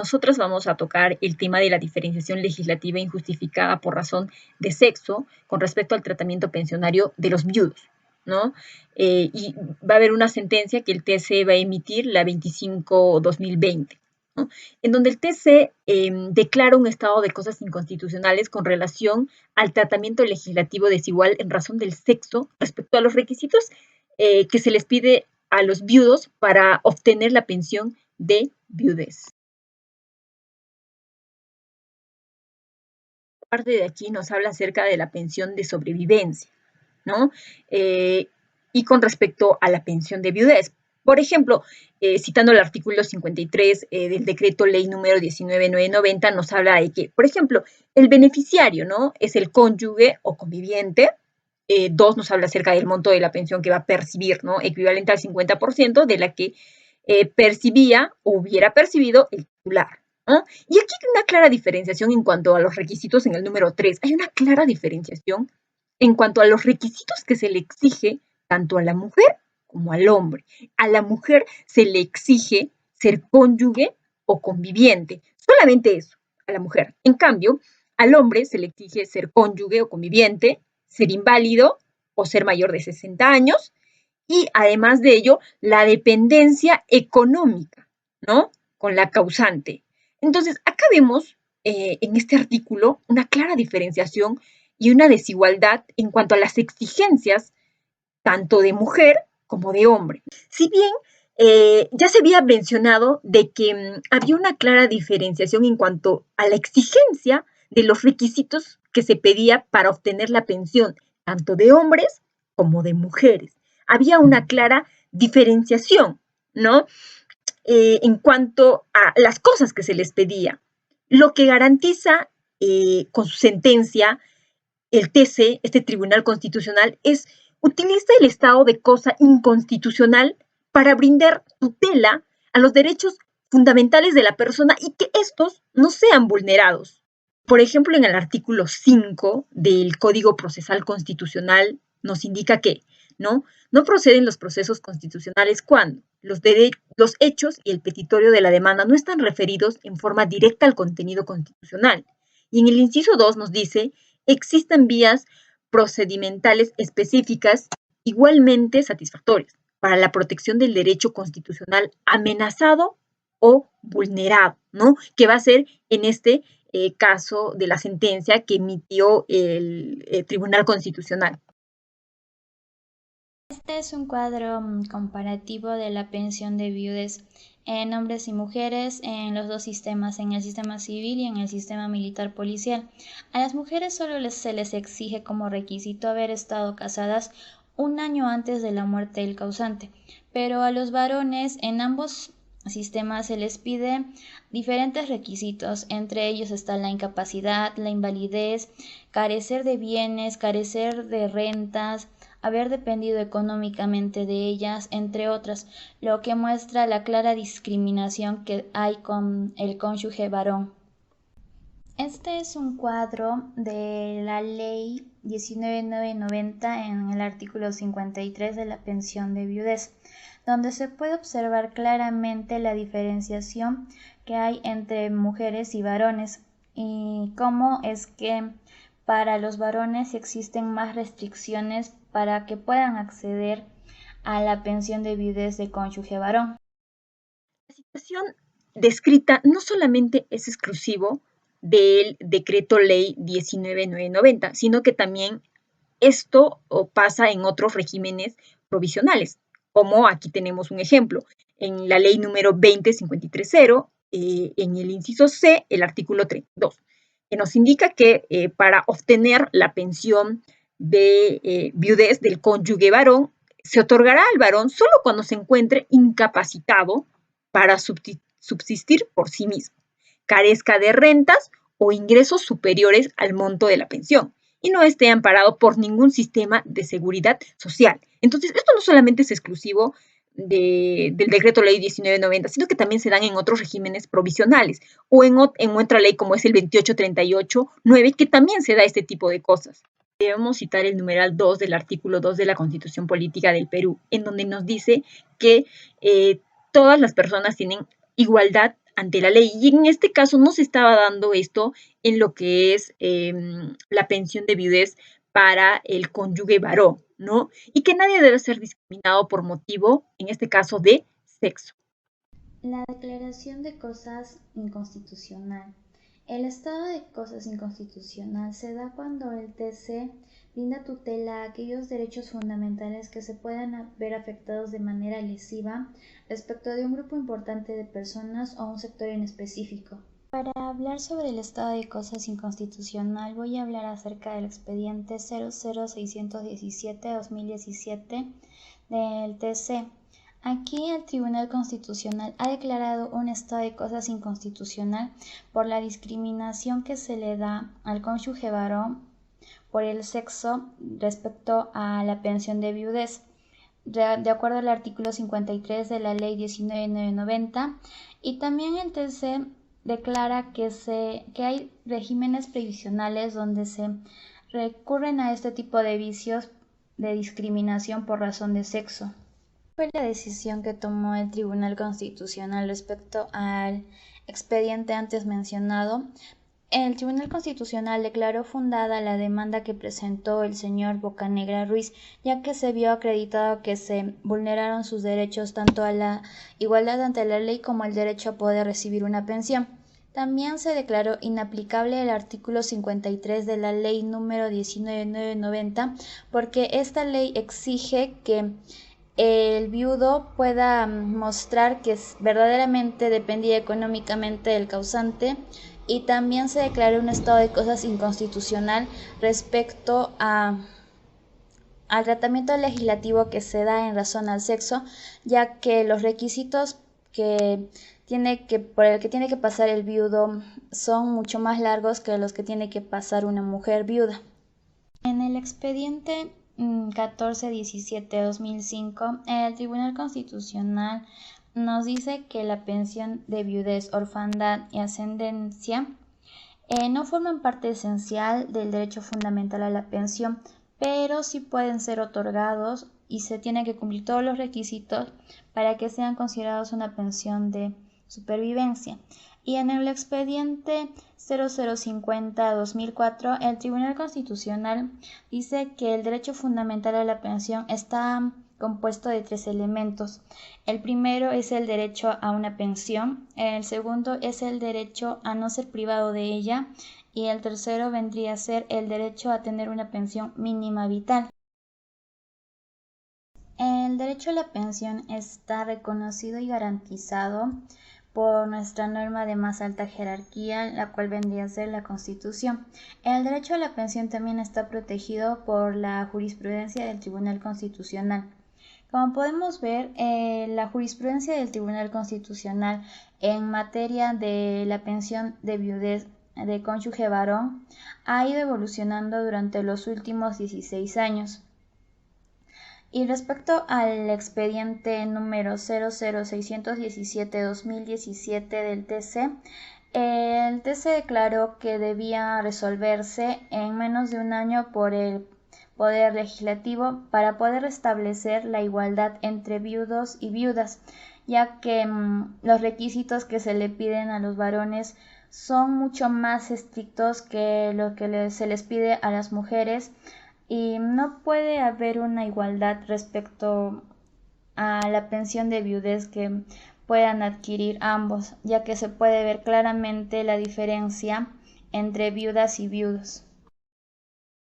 nosotros vamos a tocar el tema de la diferenciación legislativa injustificada por razón de sexo con respecto al tratamiento pensionario de los viudos, ¿no? Y va a haber una sentencia que el TC va a emitir, la 25/2020, ¿no? En donde el TC declara un estado de cosas inconstitucionales con relación al tratamiento legislativo desigual en razón del sexo respecto a los requisitos que se les pide a los viudos para obtener la pensión de viudez. Parte de aquí nos habla acerca de la pensión de sobrevivencia, ¿no? Y con respecto a la pensión de viudez. Por ejemplo, citando el artículo 53 del decreto ley número 19990, nos habla de que, por ejemplo, el beneficiario, ¿no? Es el cónyuge o conviviente. 2 nos habla acerca del monto de la pensión que va a percibir, ¿no? Equivalente al 50% de la que percibía o hubiera percibido el titular, ¿no? Y aquí hay una clara diferenciación en cuanto a los requisitos en el número 3. Hay una clara diferenciación en cuanto a los requisitos que se le exige tanto a la mujer como al hombre. A la mujer se le exige ser cónyuge o conviviente, solamente eso, a la mujer. En cambio, al hombre se le exige ser cónyuge o conviviente, ser inválido o ser mayor de 60 años y además de ello, la dependencia económica, ¿no? Con la causante. Entonces, acá vemos en este artículo una clara diferenciación y una desigualdad en cuanto a las exigencias tanto de mujer como de hombre. Si bien ya se había mencionado de que había una clara diferenciación en cuanto a la exigencia de los requisitos que se pedía para obtener la pensión, tanto de hombres como de mujeres. Había una clara diferenciación, ¿no? En cuanto a las cosas que se les pedía. Lo que garantiza con su sentencia el TC, este Tribunal Constitucional, utiliza el estado de cosa inconstitucional para brindar tutela a los derechos fundamentales de la persona y que estos no sean vulnerados. Por ejemplo, en el artículo 5 del Código Procesal Constitucional nos indica que no proceden los procesos constitucionales cuando los hechos y el petitorio de la demanda no están referidos en forma directa al contenido constitucional. Y en el inciso 2 nos dice, existen vías procedimentales específicas igualmente satisfactorias para la protección del derecho constitucional amenazado o vulnerado, ¿no? Que va a ser en este caso de la sentencia que emitió el Tribunal Constitucional. Este es un cuadro comparativo de la pensión de viudez en hombres y mujeres en los dos sistemas, en el sistema civil y en el sistema militar policial. A las mujeres solo se les exige como requisito haber estado casadas un año antes de la muerte del causante, pero a los varones en ambos sistemas se les pide diferentes requisitos, entre ellos está la incapacidad, la invalidez, carecer de bienes, carecer de rentas, haber dependido económicamente de ellas, entre otras, lo que muestra la clara discriminación que hay con el cónyuge varón. Este es un cuadro de la ley 19990 en el artículo 53 de la pensión de viudez, donde se puede observar claramente la diferenciación que hay entre mujeres y varones y cómo es que para los varones existen más restricciones para que puedan acceder a la pensión de viudez de cónyuge varón. La situación descrita no solamente es exclusivo del decreto ley 19990, sino que también esto pasa en otros regímenes provisionales, como aquí tenemos un ejemplo, en la ley número 20530, en el inciso C, el artículo 32, que nos indica que para obtener la pensión de viudez del cónyuge varón, se otorgará al varón solo cuando se encuentre incapacitado para subsistir por sí mismo, carezca de rentas o ingresos superiores al monto de la pensión y no esté amparado por ningún sistema de seguridad social. Entonces, esto no solamente es exclusivo del decreto ley 1990, sino que también se dan en otros regímenes provisionales o en otra ley como es el 28389, que también se da este tipo de cosas. Debemos citar el numeral 2 del artículo 2 de la Constitución Política del Perú, en donde nos dice que todas las personas tienen igualdad ante la ley. Y en este caso no se estaba dando esto en lo que es la pensión de viudez para el cónyuge varón, ¿no? Y que nadie debe ser discriminado por motivo, en este caso, de sexo. La declaración de cosas inconstitucional. El estado de cosas inconstitucional se da cuando el TC brinda tutela a aquellos derechos fundamentales que se puedan ver afectados de manera lesiva respecto de un grupo importante de personas o un sector en específico. Para hablar sobre el estado de cosas inconstitucional voy a hablar acerca del expediente 00617-2017 del TC. Aquí el Tribunal Constitucional ha declarado un estado de cosas inconstitucional por la discriminación que se le da al cónyuge varón por el sexo respecto a la pensión de viudez, de acuerdo al artículo 53 de la Ley 19.990, y también el TC declara que hay regímenes previsionales donde se recurren a este tipo de vicios de discriminación por razón de sexo. Fue la decisión que tomó el Tribunal Constitucional respecto al expediente antes mencionado. El Tribunal Constitucional declaró fundada la demanda que presentó el señor Bocanegra Ruiz, ya que se vio acreditado que se vulneraron sus derechos tanto a la igualdad ante la ley como al derecho a poder recibir una pensión. También se declaró inaplicable el artículo 53 de la Ley número 19.990, porque esta ley exige que el viudo pueda mostrar que verdaderamente dependía económicamente del causante, y también se declaró un estado de cosas inconstitucional respecto al tratamiento legislativo que se da en razón al sexo, ya que los requisitos por el que tiene que pasar el viudo son mucho más largos que los que tiene que pasar una mujer viuda. En el expediente 1417-2005, el Tribunal Constitucional nos dice que la pensión de viudez, orfandad y ascendencia no forman parte esencial del derecho fundamental a la pensión, pero sí pueden ser otorgados y se tienen que cumplir todos los requisitos para que sean considerados una pensión de supervivencia. Y en el expediente 0050-2004, el Tribunal Constitucional dice que el derecho fundamental a la pensión está compuesto de 3 elementos. El primero es el derecho a una pensión, el segundo es el derecho a no ser privado de ella, y el tercero vendría a ser el derecho a tener una pensión mínima vital. El derecho a la pensión está reconocido y garantizado por nuestra norma de más alta jerarquía, la cual vendría a ser la Constitución. El derecho a la pensión también está protegido por la jurisprudencia del Tribunal Constitucional. Como podemos ver, la jurisprudencia del Tribunal Constitucional en materia de la pensión de viudez de cónyuge varón ha ido evolucionando durante los últimos 16 años. Y respecto al expediente número 00617-2017 del TC, el TC declaró que debía resolverse en menos de un año por el Poder Legislativo para poder restablecer la igualdad entre viudos y viudas, ya que los requisitos que se le piden a los varones son mucho más estrictos que lo que se les pide a las mujeres, y no puede haber una igualdad respecto a la pensión de viudez que puedan adquirir ambos, ya que se puede ver claramente la diferencia entre viudas y viudos.